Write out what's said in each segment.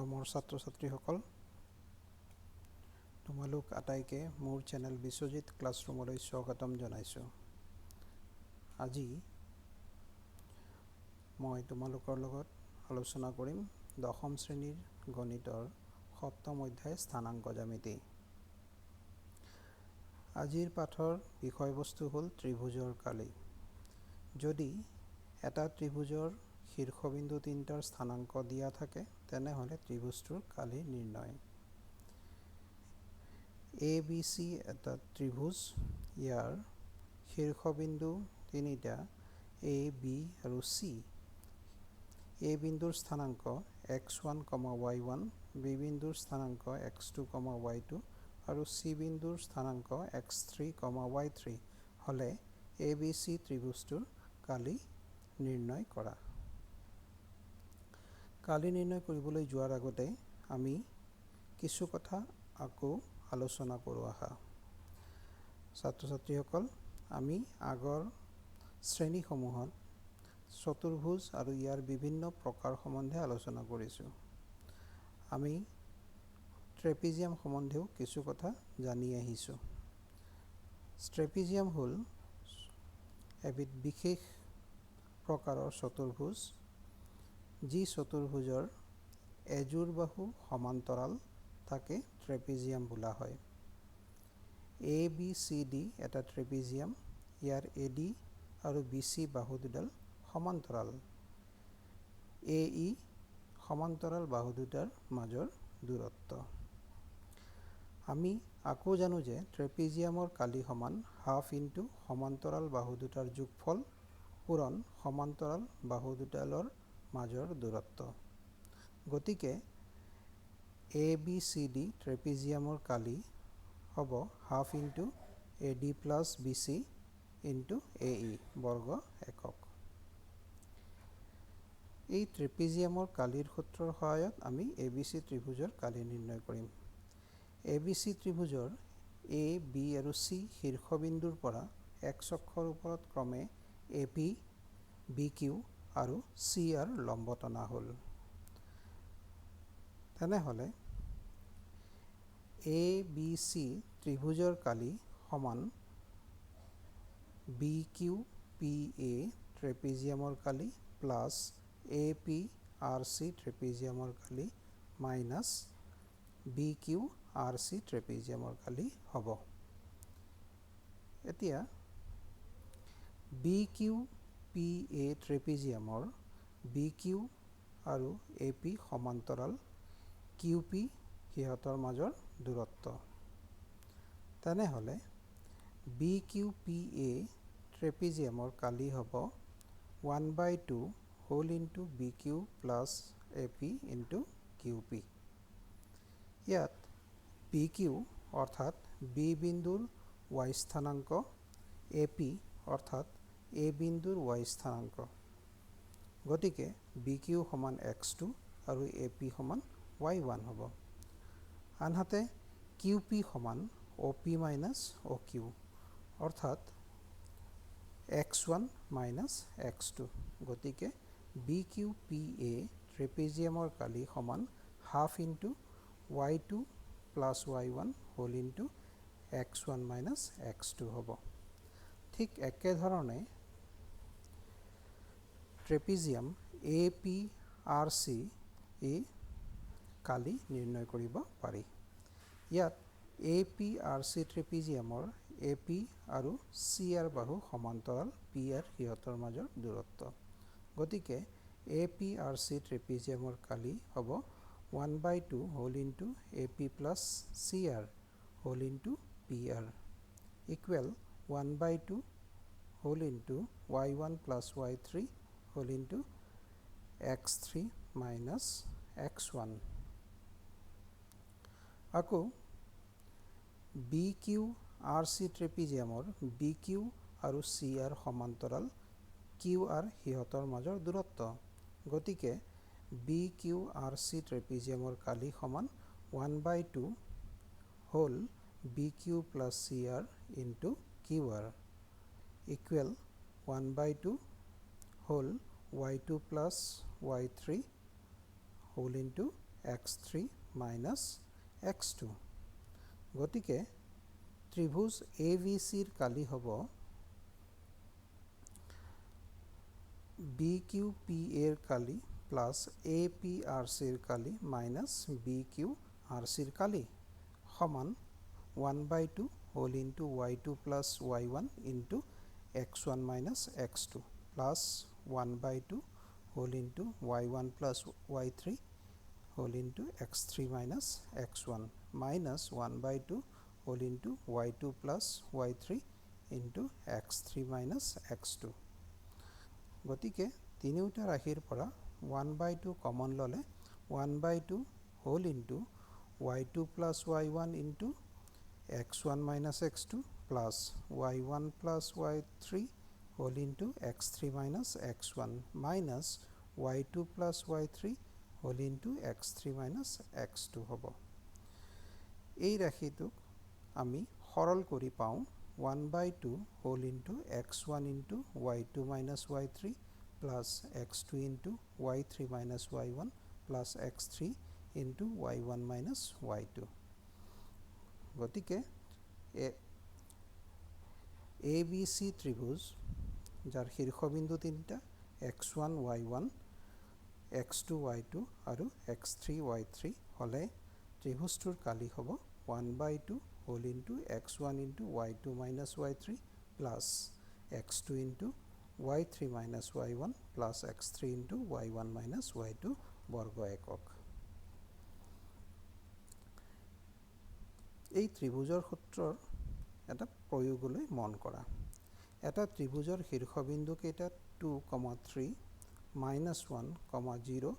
মৰমৰ ছাত্ৰ ছাত্ৰীসকল, তোমালোক আটাইকে মোৰ চেনেল বিশ্বজিৎ ক্লাছৰুমলৈ স্বাগতম জনাইছোঁ। আজি মই তোমালোকৰ লগত আলোচনা কৰিম 10ম শ্ৰেণীৰ গণিতৰ 7ম অধ্যায় স্থানাংক জ্যামিতি। আজিৰ পাঠৰ বিষয়বস্তু হ'ল ত্ৰিভুজৰ কালি। যদি এটা ত্ৰিভুজৰ শীৰ্ষবিন্দু 3টাৰ স্থানাংক দিয়া থাকে তেনেহ'লে ত্ৰিভুজটোৰ কালি নিৰ্ণয়। ABC এটা ত্ৰিভুজ, ইয়াৰ শীৰ্ষবিন্দু 3টা A, B আৰু C। A বিন্দুৰ স্থানাংক x1, y1, B বিন্দুৰ স্থানাংক x2, y2 আৰু C বিন্দুৰ স্থানাংক x3, y3 হ'লে ABC ত্ৰিভুজটোৰ কালি নিৰ্ণয় কৰা। কালি নিৰ্ণয় কৰিবলৈ যোৱাৰ আগতে আমি কিছু কথা আকৌ আলোচনা কৰোঁ আহা। ছাত্ৰ-ছাত্ৰীসকল, আমি আগৰ শ্ৰেণীসমূহত চতুৰ্ভুজ আৰু ইয়াৰ বিভিন্ন প্ৰকাৰ সম্বন্ধে আলোচনা কৰিছোঁ। আমি ট্ৰেপিজিয়াম সম্বন্ধেও কিছু কথা জানি আহিছোঁ। ট্ৰেপিজিয়াম হ'ল এবিধ বিশেষ প্ৰকাৰৰ চতুৰ্ভুজ, যি চতুৰ্ভুজৰ এযোৰ বাহু সমান্তৰাল তাকে ট্ৰেপিজিয়াম বোলা হয়। ABCD এটা ট্ৰেপিজিয়াম, ইয়াৰ AD আৰু BC বাহু দুডাল সমান্তৰাল। AE সমান্তৰাল বাহু দুটাৰ মাজৰ দূৰত্ব। আমি আকৌ জানো যে ট্ৰেপিজিয়ামৰ কালি সমান হাফ ইনটু সমান্তৰাল বাহু দুটাৰ যোগফল পূৰণ সমান্তৰাল বাহু দুডালৰ মাজৰ দূৰত্ব। গতিকে ABCD ট্ৰেপিজিয়ামৰ কালি হ'ব half into AD plus BC into AE বৰ্গ একক। এই ট্ৰেপিজিয়ামৰ কালিৰ সূত্ৰৰ সহায়ত আমি ABC ত্ৰিভুজৰ কালি নিৰ্ণয় কৰিম। ABC ত্ৰিভুজৰ A, B আৰু C শীৰ্ষবিন্দুৰ পৰা x অক্ষৰ ওপৰত ক্ৰমে AP, BQ আৰু CR লম্ব টনা হ'ল। তেনেহ'লে ABC ত্ৰিভুজৰ কালি সমান BQPA ট্ৰেপিজিয়ামৰ কালি প্লাছ APRC ট্ৰেপিজিয়ামৰ কালি মাইনাছ BQRC ট্ৰেপিজিয়ামৰ কালি হ'ব। এতিয়া BQPA ট্ৰেপিজিয়ামৰ BQ আৰু AP সমান্তৰাল, QP সিহঁতৰ মাজৰ দূৰত্ব। তেনেহ'লে BQPA ট্ৰেপিজিয়ামৰ কালি হ'ব 1/2 whole into BQ plus AP into QP। ইয়াত BQ অৰ্থাৎ B বিন্দুৰ y স্থানাংক, AP অৰ্থাৎ A বিন্দুৰ y স্থানাংক। গতিকে BQ সমান x2 আৰু AP সমান y1 হ'ব। আনহাতে QP সমান OP মাইনাছ OQ অৰ্থাৎ x1 মাইনাছ x2। গতিকে BQPA ট্ৰেপিজিয়ামৰ কালি সমান half into y2 plus y1 whole into x1 minus x2 হ'ব। ঠিক একেধৰণে ট্ৰেপিজিয়াম APRC কালি নিৰ্ণয় কৰিব পাৰি। ইয়াত APRC ট্ৰেপিজিয়ামৰ AP আৰু CR বাহু সমান্তৰাল, PR সিহঁতৰ মাজৰ দূৰত্ব। গতিকে APRC ট্ৰেপিজিয়ামৰ কালি হ'ব 1/2 whole into AP plus CR whole into PR equal 1/2 whole into y1 plus y3 whole into x3 minus x1। আকৌ BQRC ট্ৰেপিজিয়ামৰ BQ আৰু CR সমান্তৰাল, QR সিহঁতৰ মাজৰ দূৰত্ব। গতিকে BQRC ট্ৰেপিজিয়ামৰ কালি সমান 1/2 whole BQ plus CR into QR equal 1/2 whole y2 plus y3 whole into x3 minus x2। গতিকে ত্ৰিভুজ ABCৰ কালি হ'ব BQPAৰ কালি প্লাছ APRCৰ কালি মাইনাছ BQRCৰ কালি সমান 1/2 whole into y2 plus y1 into x1 minus x2 plus 1/2 whole into y1 plus y3 whole into x3 minus x1 minus 1/2 whole into y2 plus y3 into x3 minus x2। গতিকে তিনিওটা ৰাশিৰ পৰা 1/2 common ল'লে 1/2 whole into y2 plus y1 into x1 minus x2 plus y1 plus y3 whole into x3 minus x1 minus y2 plus y3 whole into x3 minus x2 হ'ব। এই ৰাশিটোক আমি সৰল কৰি পাওঁ 1/2 whole into x1 into y2 minus y3 plus x2 into y3 minus y1 plus x3 into y1 minus y2। গতিকে ABC ত্ৰিভুজ যাৰ শীৰ্ষবিন্দু তিনিটা x1 y1 x2 y2 আৰু x3 y3 হ'লে ত্ৰিভুজটোৰ কালি হ'ব 1/2 whole into x1 into y2 minus y3 plus x2 into y3 minus y1 plus x3 into y1 minus y2 বৰ্গ একক। এই ত্ৰিভুজৰ সূত্ৰৰ এটা প্ৰয়োগলৈ মন কৰা। এটা ত্ৰিভুজৰ শীৰ্ষবিন্দু কেইটা 2, 3, -1, 0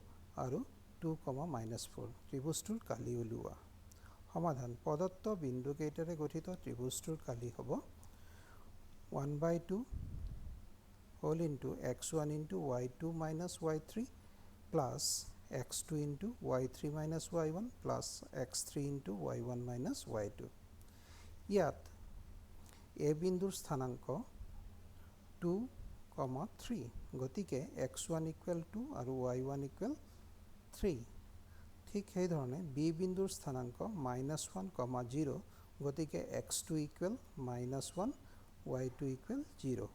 আৰু 2, -4 ত্ৰিভুজটোৰ কালি উলিওৱা। সমাধান প্ৰদত্ত বিন্দু কেইটাৰে গঠিত ত্ৰিভুজটোৰ কালি হ'ব 1/2 whole into x1 into y2 minus y3 plus x2 into y3 minus y1 plus x3 into y1 minus y2। ইয়াত এ বিন্দুৰ স্থানাংক 2, 3 গতিকে x1 ইকুৱেল 2 আৰু y1 ইকুৱেল 3। ঠিক সেইধৰণে বি বিন্দুৰ স্থানাংক -1, 0 গতিকে x2 ইকুৱেল -1 y2 ইকুৱেল 0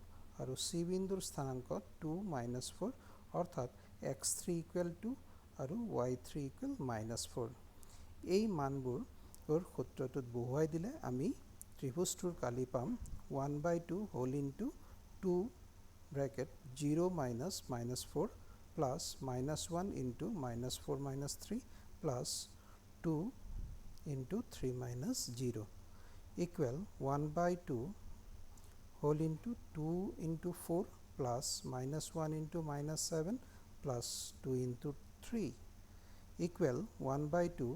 আৰু চি বিন্দুৰ স্থানাংক 2, -4 অৰ্থাৎ x3 ইকুৱেল 2 আৰু y3 ইকুৱেল -4। এই মানবোৰ সূত্ৰটোত বহুৱাই দিলে আমি ত্ৰিভুজটোৰ কালি পাম 1/2 whole into 2 bracket 0 minus -4 plus -1 into -4 -3 plus 2 into 3 minus 0 equal 1/2 whole into 2 into 4 plus -1 into -7 plus 2 into 3 equal 1/2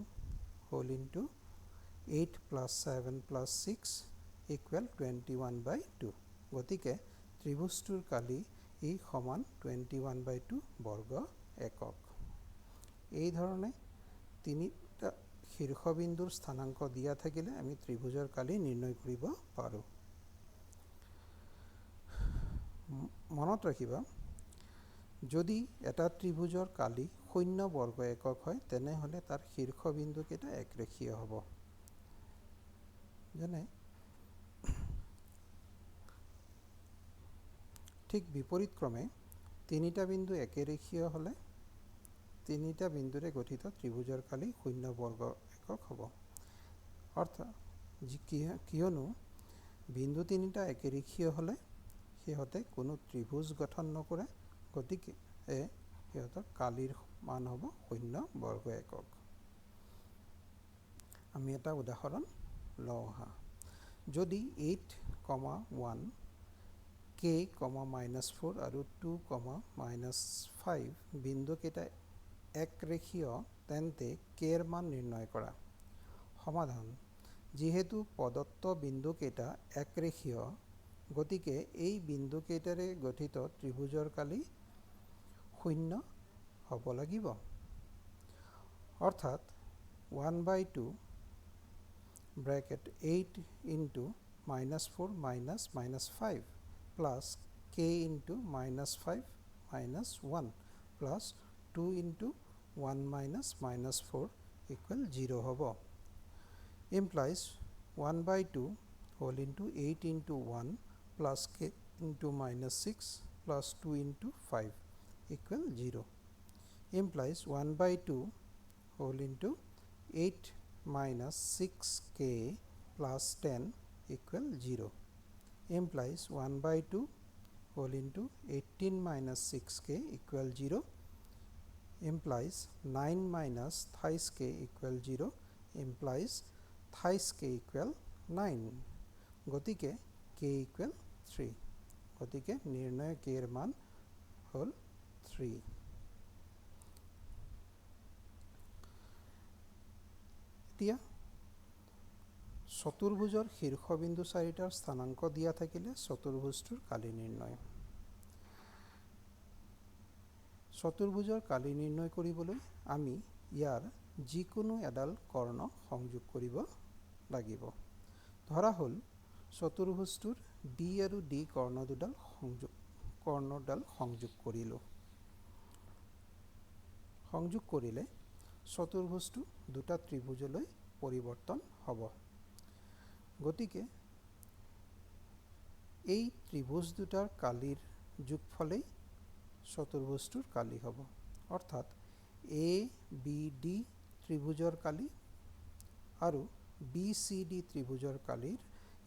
whole into 8 plus 7 plus 6 equal 21/2। গতিকে ত্ৰিভুজটোৰ কালি ই সমান 21/2 বৰ্গ একক। এই ধৰণে তিনিটা শীৰ্ষবিন্দুৰ স্থানাংক দিয়া থাকিলে আমি ত্ৰিভুজৰ কালি নিৰ্ণয় কৰিব পাৰোঁ। মনত ৰাখিবা যদি এটা ত্ৰিভুজৰ কালি 0 বৰ্গ একক হয় তেনেহ'লে তাৰ শীৰ্ষবিন্দুকেইটা একৰেখীয় হ'ব। যেনে ঠিক বিপৰীতক্ৰমে তিনিটা বিন্দু একেৰেখীয় হ'লে তিনিটা বিন্দুৰে গঠিত ত্ৰিভুজৰ কালি 0 বৰ্গ একক হ'ব। অৰ্থাৎ কিয়নো বিন্দু তিনিটা একেৰেখীয় হ'লে সিহঁতে কোনো ত্ৰিভুজ গঠন নকৰে, গতিকে সিহঁতৰ কালিৰ মান হ'ব 0 বৰ্গ একক। আমি এটা উদাহৰণ লওঁ আহা। যদি 8, 1 k, -4 আৰু 2, -5 বিন্দুকেইটা একৰেখীয় তেন্তে কেৰ মান নিৰ্ণয় কৰা। সমাধান যিহেতু প্ৰদত্ত বিন্দুকেইটা একৰেখীয় গতিকে এই বিন্দুকেইটাৰে গঠিত ত্ৰিভুজৰ কালি 0 হ'ব লাগিব। অৰ্থাৎ 1/2 bracket 8 into -4 minus -5 plus k into -5 -1 plus 2 into 1 minus minus 4 equal 0 হ'ব implies 1 by 2 whole into 8 into 1 plus k into minus 6 plus 2 into 5 equal 0 implies 1 by 2 whole into 8 minus 6k plus 10 equal 0 implies 1 by 2 whole into 18 minus 6k equal 0 implies 9 minus thrice k equal 0 implies thrice k equal 9 গতিকে k equal 3 গতিকে নিৰ্ণয় k এৰ মান হল 3 এতিয়া চতুৰ্ভুজৰ শীৰ্ষবিন্দু চাৰিটাৰ স্থানাংক দিয়া থাকিলে চতুৰ্ভুজটোৰ কালি নিৰ্ণয় চতুৰ্ভুজৰ কালি নিৰ্ণয় কৰিবলৈ আমি ইয়াৰ যিকোনো এডাল কৰ্ণ সংযোগ কৰিব লাগিব ধৰা হল চতুৰ্ভুজটোৰ b আৰু d কৰ্ণ দুডাল সংযোগ কৰিলো সংযোগ কৰিলে চতুৰ্ভুজটো দুটা ত্ৰিভুজলৈ পৰিৱৰ্তন হ'ব গতিকে এই ত্ৰিভুজ দুটাৰ কালিৰ যোগফলেই চতুৰ্ভুজটোৰ কালি হ'ব অৰ্থাৎ a b d ত্ৰিভুজৰ কালি আৰু b c d ত্ৰিভুজৰ কালিৰ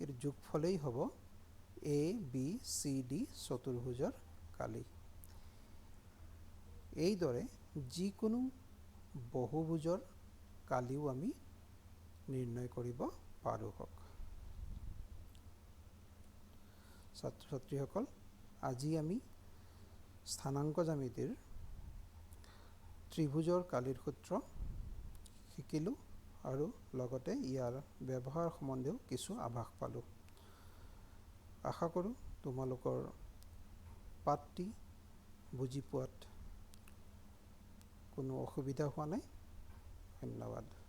এৰ যোগফলেই হ'ব a b c d চতুৰ্ভুজৰ কালি এইদৰে যিকোনো বহুভুজৰ কালিও আমি নিৰ্ণয় কৰিব পাৰো হক ছাত্ৰ ছাত্ৰীসকল আজি আমি স্থানাংক জ্যামিতিৰ ত্ৰিভুজৰ কালিৰ সূত্ৰ শিকিলো আৰু লগতে ইয়াৰ ব্যৱহাৰ সম্বন্ধেও কিছু আভাস পালো আশা কৰো তোমালোকৰ পাঠটি বুজি পোৱাত কোনো অসুবিধা হোৱা নাই ধন্যবাদ